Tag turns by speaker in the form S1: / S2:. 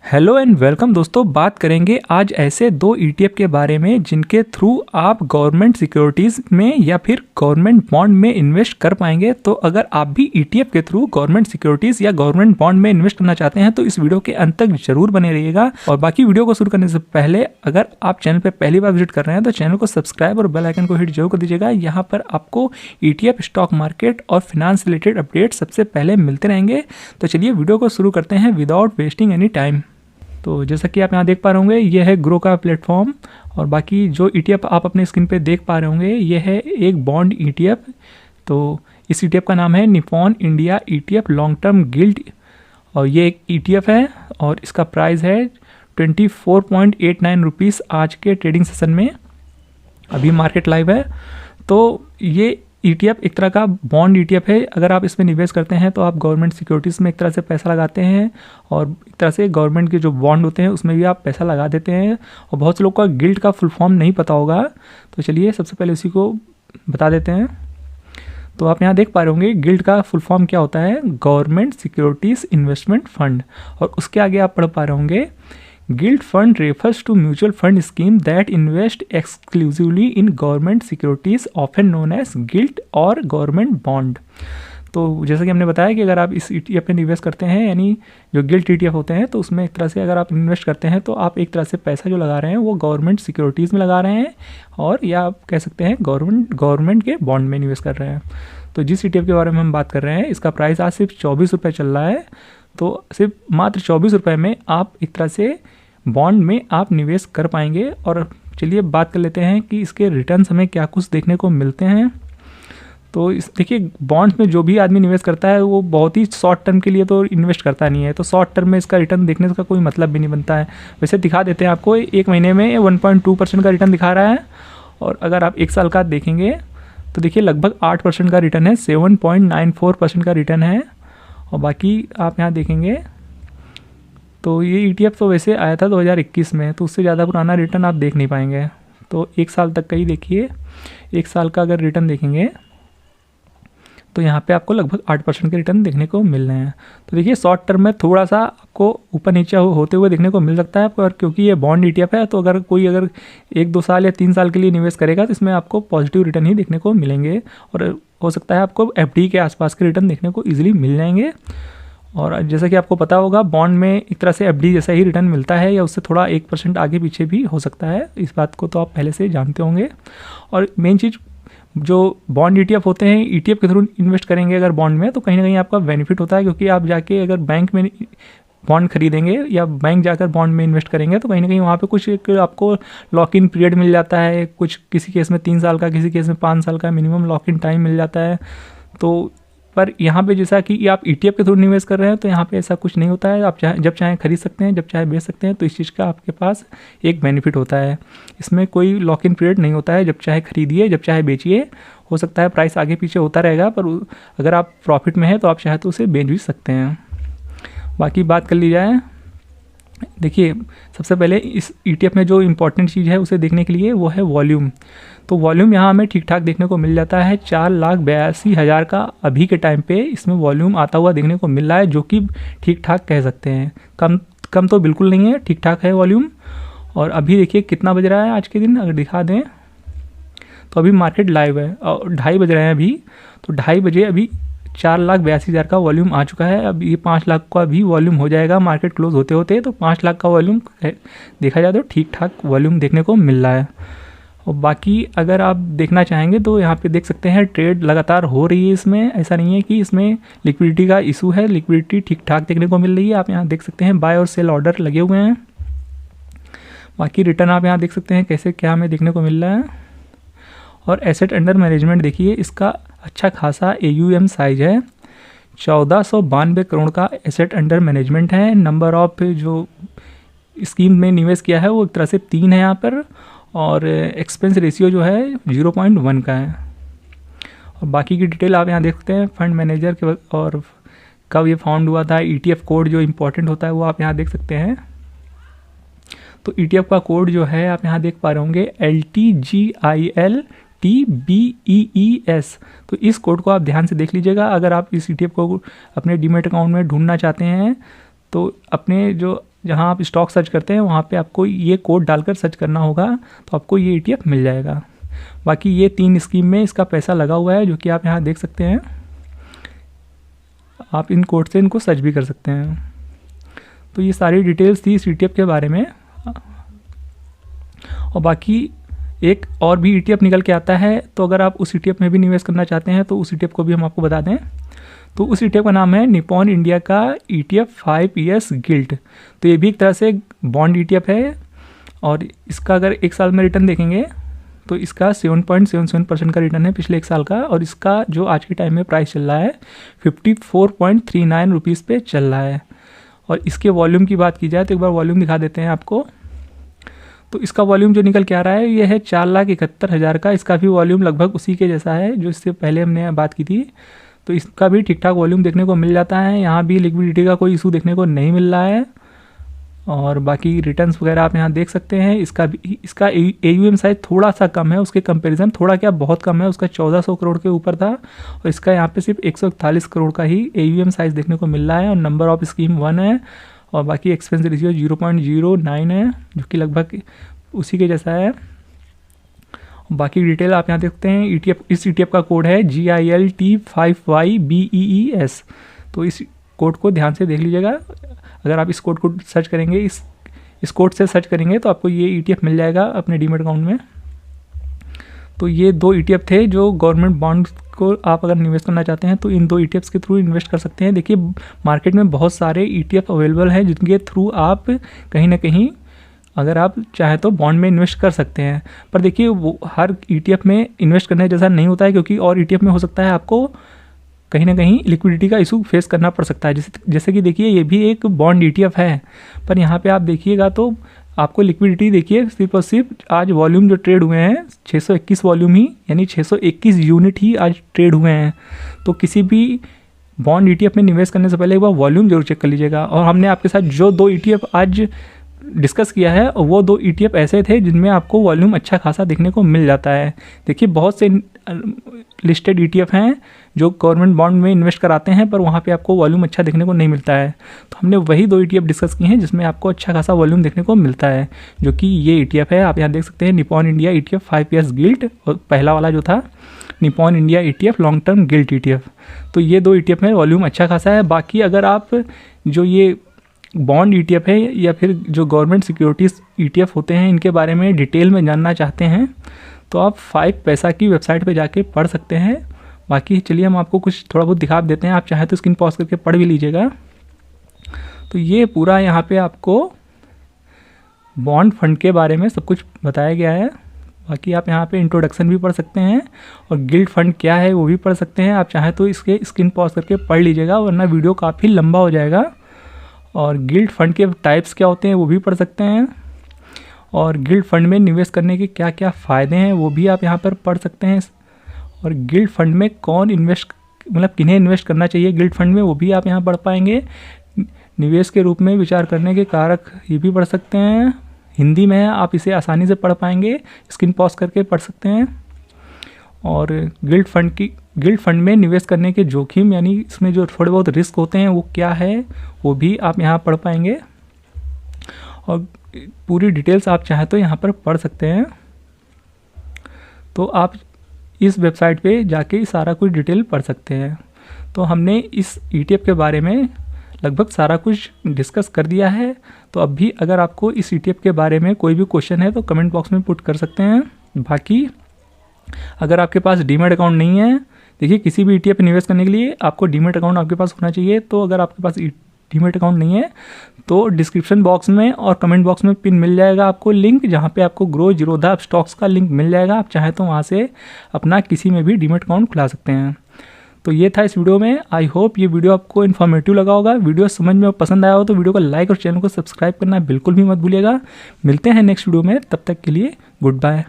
S1: Hello and welcome दोस्तों। बात करेंगे आज ऐसे दो ईटीएफ के बारे में जिनके थ्रू आप गवर्नमेंट सिक्योरिटीज़ में या फिर गवर्नमेंट बॉन्ड में इन्वेस्ट कर पाएंगे। तो अगर आप भी ईटीएफ के थ्रू गवर्नमेंट सिक्योरिटीज़ या गवर्नमेंट बॉन्ड में इन्वेस्ट करना चाहते हैं तो इस वीडियो के अंत तक जरूर बने रहिएगा। और बाकी वीडियो को शुरू करने से पहले अगर आप चैनल पर पहली बार विजिट कर रहे हैं तो चैनल को सब्सक्राइब और बेल आइकन को हिट जरूर कर दीजिएगा। यहाँ पर आपको ईटीएफ, स्टॉक मार्केट और फिनांस रिलेटेड अपडेट सबसे पहले मिलते रहेंगे। तो चलिए वीडियो को शुरू करते हैं विदाउट वेस्टिंग एनी टाइम। तो जैसा कि आप यहाँ देख पा रहे होंगे ये है ग्रो का प्लेटफॉर्म और बाकी जो ईटीएफ आप अपने स्क्रीन पे देख पा रहे होंगे ये है एक बॉन्ड ईटीएफ। तो इस ईटीएफ का नाम है Nippon India ETF long term guild और ये एक ईटीएफ है और इसका प्राइस है 24.89 रुपीज़ आज के ट्रेडिंग सेशन में। अभी मार्केट लाइव है। तो ये ईटीएफ एक तरह का बॉन्ड ईटीएफ है। अगर आप इसमें निवेश करते हैं तो आप गवर्नमेंट सिक्योरिटीज़ में एक तरह से पैसा लगाते हैं और एक तरह से गवर्नमेंट के जो बॉन्ड होते हैं उसमें भी आप पैसा लगा देते हैं। और बहुत से लोग का गिल्ड का फुल फॉर्म नहीं पता होगा, तो चलिए सबसे पहले उसी को बता देते हैं। तो आप यहाँ देख पा रहे होंगे गिल्ड का फुल फॉर्म क्या होता है, गवर्नमेंट सिक्योरिटीज़ इन्वेस्टमेंट फंड। और उसके आगे आप पढ़ पा रहे होंगे gilt fund refers to mutual fund scheme that invest exclusively in government securities often known as gilt और गवर्नमेंट बॉन्ड। तो जैसा कि हमने बताया कि अगर आप इस ईटीएफ में निवेश करते हैं यानी जो गिल्ड ईटीएफ होते हैं तो उसमें एक तरह से अगर आप इन्वेस्ट करते हैं तो आप एक तरह से पैसा जो लगा रहे हैं वो गवर्नमेंट सिक्योरिटीज़ में लगा रहे हैं और या आप कह सकते हैं गवर्नमेंट के बॉन्ड में निवेश कर रहे हैं। तो जिस ईटीएफ के बारे में हम बात कर रहे हैं इसका प्राइस आज सिर्फ 24 रुपये चल रहा है। तो सिर्फ मात्र 24 रुपये में आप एक तरह से बॉन्ड में आप निवेश कर पाएंगे। और चलिए बात कर लेते हैं कि इसके रिटर्न्स हमें क्या कुछ देखने को मिलते हैं। तो इस देखिए बॉन्ड्स में जो भी आदमी निवेश करता है वो बहुत ही शॉर्ट टर्म के लिए तो इन्वेस्ट करता नहीं है, तो शॉर्ट टर्म में इसका रिटर्न देखने का कोई मतलब भी नहीं बनता है। वैसे दिखा देते हैं आपको, एक महीने में 1.2% का रिटर्न दिखा रहा है और अगर आप एक साल का देखेंगे तो देखिए लगभग 8% का रिटर्न है, 7.94% का रिटर्न है। और बाकी आप यहाँ देखेंगे तो ये ईटीएफ तो वैसे आया था 2021 में, तो उससे ज़्यादा पुराना रिटर्न आप देख नहीं पाएंगे। तो एक साल तक का ही देखिए, एक साल का अगर रिटर्न देखेंगे तो यहाँ पे आपको लगभग 8% के रिटर्न देखने को मिल रहे हैं। तो देखिए शॉर्ट टर्म में थोड़ा सा आपको ऊपर नीचे होते हुए देखने को मिल सकता है, पर क्योंकि ये बॉन्ड ईटीएफ है तो अगर कोई 1-2 साल या 3 साल के लिए निवेश करेगा तो इसमें आपको पॉजिटिव रिटर्न ही देखने को मिलेंगे और हो सकता है आपको एफडी के आसपास के रिटर्न देखने को ईजिली मिल जाएंगे। और जैसा कि आपको पता होगा बॉन्ड में एक तरह से एफडी जैसा ही रिटर्न मिलता है या उससे थोड़ा 1% आगे पीछे भी हो सकता है, इस बात को तो आप पहले से जानते होंगे। और मेन चीज़ जो बॉन्ड ईटीएफ होते हैं, ईटीएफ के थ्रू इन्वेस्ट करेंगे अगर बॉन्ड में तो कहीं ना कहीं आपका बेनिफिट होता है, क्योंकि आप जाके अगर बैंक में बॉन्ड खरीदेंगे या बैंक जाकर बॉन्ड में इन्वेस्ट करेंगे तो कहीं ना कहीं वहाँ पे कुछ एक आपको लॉक इन पीरियड मिल जाता है, कुछ किसी केस में 3 साल का, किसी केस में 5 साल का मिनिमम लॉक इन टाइम मिल जाता है। तो पर यहाँ पे जैसा कि आप ईटीएफ के थ्रू निवेश कर रहे हैं तो यहाँ पे ऐसा कुछ नहीं होता है। आप जब चाहे खरीद सकते हैं, जब चाहे बेच सकते हैं, तो इस चीज़ का आपके पास एक बेनिफिट होता है। इसमें कोई लॉक इन पीरियड नहीं होता है, जब चाहे खरीदिए जब चाहे बेचिए। हो सकता है प्राइस आगे पीछे होता रहेगा पर अगर आप प्रॉफिट में है तो आप चाहे तो उसे बेच भी सकते हैं। बाकी बात कर ली जाए, देखिए सबसे पहले इस ईटीएफ में जो इम्पोर्टेंट चीज़ है उसे देखने के लिए वो है वॉल्यूम। तो वॉल्यूम यहाँ हमें ठीक ठाक देखने को मिल जाता है, 4,82,000 का अभी के टाइम पे इसमें वॉल्यूम आता हुआ देखने को मिल रहा है, जो कि ठीक ठाक कह सकते हैं। कम तो बिल्कुल नहीं है, ठीक ठाक है वॉल्यूम। और अभी देखिए कितना बज रहा है आज के दिन, अगर दिखा दें तो अभी मार्केट लाइव है और 2:30 बज रहे हैं अभी। तो 2:30 बजे अभी 4,82,000 का वॉल्यूम आ चुका है। अब ये 5 लाख का भी वॉल्यूम हो जाएगा मार्केट क्लोज होते होते, तो 5 लाख का वॉल्यूम देखा जाए तो ठीक ठाक वॉल्यूम देखने को मिल रहा है। और बाकी अगर आप देखना चाहेंगे तो यहाँ पे देख सकते हैं ट्रेड लगातार हो रही है इसमें, ऐसा नहीं है कि इसमें लिक्विडिटी का इशू है, लिक्विडिटी ठीक ठाक देखने को मिल रही है। आप यहाँ देख सकते हैं बाय और सेल ऑर्डर लगे हुए हैं। बाकी रिटर्न आप यहाँ देख सकते हैं कैसे क्या हमें देखने को मिल रहा है। और एसेट अंडर मैनेजमेंट देखिए, इसका अच्छा खासा AUM साइज है, 1492 करोड़ का एसेट अंडर मैनेजमेंट है। नंबर ऑफ जो स्कीम में निवेश किया है वो एक तरह से 3 है यहाँ पर, और एक्सपेंस रेशियो जो है 0.1 का है। और बाकी की डिटेल आप यहाँ देख सकते हैं, फंड मैनेजर के और कब ये फाउंड हुआ था, ETF कोड जो इम्पोर्टेंट होता है वो आप यहाँ देख सकते हैं। तो ETF का कोड जो है आप यहाँ देख पा रहे होंगे LTGILTBEES। तो इस कोड को आप ध्यान से देख लीजिएगा। अगर आप इस ETF को अपने डीमेट अकाउंट में ढूंढना चाहते हैं तो अपने जो जहाँ आप स्टॉक सर्च करते हैं वहाँ पे आपको ये कोड डालकर सर्च करना होगा, तो आपको ये ETF मिल जाएगा। बाकी ये 3 स्कीम में इसका पैसा लगा हुआ है, जो कि आप यहाँ देख सकते हैं। आप इन कोड से इनको सर्च भी कर सकते हैं। तो ये सारी डिटेल्स थी इस ETF के बारे में। और बाकी एक और भी ETF निकल के आता है, तो अगर आप उस ETF में भी निवेश करना चाहते हैं तो उस ETF को भी हम आपको बता दें। तो उस ETF का नाम है निपॉन इंडिया का ETF 5 years गिल्ट। तो ये भी एक तरह से बॉन्ड ETF है, और इसका अगर 1 साल में रिटर्न देखेंगे तो इसका 7.77% का रिटर्न है पिछले 1 साल का, और इसका जो आज के टाइम में प्राइस चल रहा है 54.39 रुपीज़ पे चल रहा है। और इसके वॉल्यूम की बात की जाए तो एक बार वॉल्यूम दिखा देते हैं आपको। तो इसका वॉल्यूम जो निकल के आ रहा है ये है 4,71,000 का। इसका भी वॉल्यूम लगभग उसी के जैसा है जो इससे पहले हमने बात की थी। तो इसका भी ठीक ठाक वॉल्यूम देखने को मिल जाता है। यहाँ भी लिक्विडिटी का कोई इशू देखने को नहीं मिल रहा है। और बाकी रिटर्न्स वगैरह आप यहाँ देख सकते हैं। इसका AUM साइज थोड़ा सा कम है उसके कंपैरिजन, थोड़ा क्या बहुत कम है, उसका 1400 करोड़ के ऊपर था, और इसका यहाँ पे सिर्फ 141 करोड़ का ही AUM साइज देखने को मिल रहा है। और नंबर ऑफ स्कीम 1 है, और बाकी एक्सपेंस रेशियो 0.09 है, जो कि लगभग उसी के जैसा है। बाकी डिटेल आप यहाँ देखते हैं। इस ETF का कोड है GILT5YBEES। तो इस कोड को ध्यान से देख लीजिएगा। अगर आप इस कोड को सर्च करेंगे, इस कोड से सर्च करेंगे तो आपको ये ETF मिल जाएगा अपने डीमैट अकाउंट में। तो ये 2 ETF थे जो गवर्नमेंट बॉन्ड को आप अगर निवेश करना चाहते हैं तो इन 2 ETFs के थ्रू इन्वेस्ट कर सकते हैं। देखिए मार्केट में बहुत सारे ETF अवेलेबल हैं जिनके थ्रू आप कहीं ना कहीं अगर आप चाहें तो बॉन्ड में इन्वेस्ट कर सकते हैं। पर देखिए वो हर ETF में इन्वेस्ट करने जैसा नहीं होता है, क्योंकि और ETF में हो सकता है आपको कहीं ना कहीं लिक्विडिटी का इशू फेस करना पड़ सकता है। जैसे कि देखिए ये भी एक बॉन्ड ETF है, पर यहाँ पे आप देखिएगा तो आपको लिक्विडिटी देखिए सिर्फ और सिर्फ आज वॉल्यूम जो ट्रेड हुए हैं 621 वॉल्यूम ही, यानी 621 यूनिट ही आज ट्रेड हुए हैं। तो किसी भी बॉन्ड ETF में निवेश करने से पहले एक बार वॉल्यूम जरूर चेक कर लीजिएगा। और हमने आपके साथ जो 2 ETF आज डिस्कस किया है वो 2 ETF ऐसे थे जिनमें आपको वॉल्यूम अच्छा खासा देखने को मिल जाता है। देखिए बहुत से लिस्टेड ETF हैं जो गवर्नमेंट बॉन्ड में इन्वेस्ट कराते हैं, पर वहाँ पे आपको वॉल्यूम अच्छा देखने को नहीं मिलता है। तो हमने वही 2 ETF डिस्कस किए हैं जिसमें आपको अच्छा खासा वॉल्यूम देखने को मिलता है, जो कि ये ETF है। आप यहाँ देख सकते हैं Nippon India ETF 5 years guilt, और पहला वाला जो था Nippon India ETF long term guilt ETF। तो ये 2 ETF में वॉल्यूम अच्छा खासा है। बाकी अगर आप जो ये बॉन्ड ETF है या फिर जो गवर्नमेंट सिक्योरिटीज़ ETF होते हैं इनके बारे में डिटेल में जानना चाहते हैं तो आप 5 पैसा की वेबसाइट पे जाके पढ़ सकते हैं। बाकी चलिए हम आपको कुछ थोड़ा बहुत दिखा देते हैं, आप चाहें तो स्क्रीन पॉज करके पढ़ भी लीजिएगा। तो ये पूरा यहाँ पे आपको बॉन्ड फंड के बारे में सब कुछ बताया गया है। बाकी आप यहाँ पे इंट्रोडक्शन भी पढ़ सकते हैं और गिल्ड फंड क्या है वो भी पढ़ सकते हैं। आप चाहें तो इसके स्क्रीन पॉज करके पढ़ लीजिएगा, वरना वीडियो काफ़ी लंबा हो जाएगा। और गिल्ड फंड के टाइप्स क्या होते हैं वो भी पढ़ सकते हैं, और गिल्ड फंड में निवेश करने के क्या क्या फ़ायदे हैं वो भी आप यहाँ पर पढ़ सकते हैं। और गिल्ड फंड में कौन इन्वेस्ट मतलब किन्हें इन्वेस्ट करना चाहिए गिल्ड फंड में वो भी आप यहाँ पढ़ पाएंगे। निवेश के रूप में विचार करने के कारक ये भी पढ़ सकते हैं। हिंदी में है, आप इसे आसानी से पढ़ पाएंगे, स्क्रीन पॉज करके पढ़ सकते हैं। और गिल्ड फंड में निवेश करने के जोखिम यानी इसमें जो थोड़े बहुत रिस्क होते हैं वो क्या है वो भी आप यहाँ पढ़ पाएंगे। और पूरी डिटेल्स आप चाहें तो यहाँ पर पढ़ सकते हैं। तो आप इस वेबसाइट पे जाके सारा कुछ डिटेल पढ़ सकते हैं। तो हमने इस ETF के बारे में लगभग सारा कुछ डिस्कस कर दिया है। तो अब भी अगर आपको इस ETF के बारे में कोई भी क्वेश्चन है तो कमेंट बॉक्स में पुट कर सकते हैं। बाकी अगर आपके पास डीमैट अकाउंट नहीं है, देखिए किसी भी ETF पे निवेश करने के लिए आपको डीमैट अकाउंट आपके पास होना चाहिए। तो अगर आपके पास डीमैट अकाउंट नहीं है तो डिस्क्रिप्शन बॉक्स में और कमेंट बॉक्स में पिन मिल जाएगा आपको लिंक, जहाँ पे आपको ग्रो जीरोधा स्टॉक्स का लिंक मिल जाएगा। आप चाहें तो वहाँ से अपना किसी में भी डीमैट अकाउंट खुला सकते हैं। तो ये था इस वीडियो में। आई होप ये वीडियो आपको इन्फॉर्मेटिव लगा होगा। वीडियो समझ में पसंद आया हो तो वीडियो को लाइक और चैनल को सब्सक्राइब करना बिल्कुल भी मत भूलिएगा। मिलते हैं नेक्स्ट वीडियो में, तब तक के लिए गुड बाय।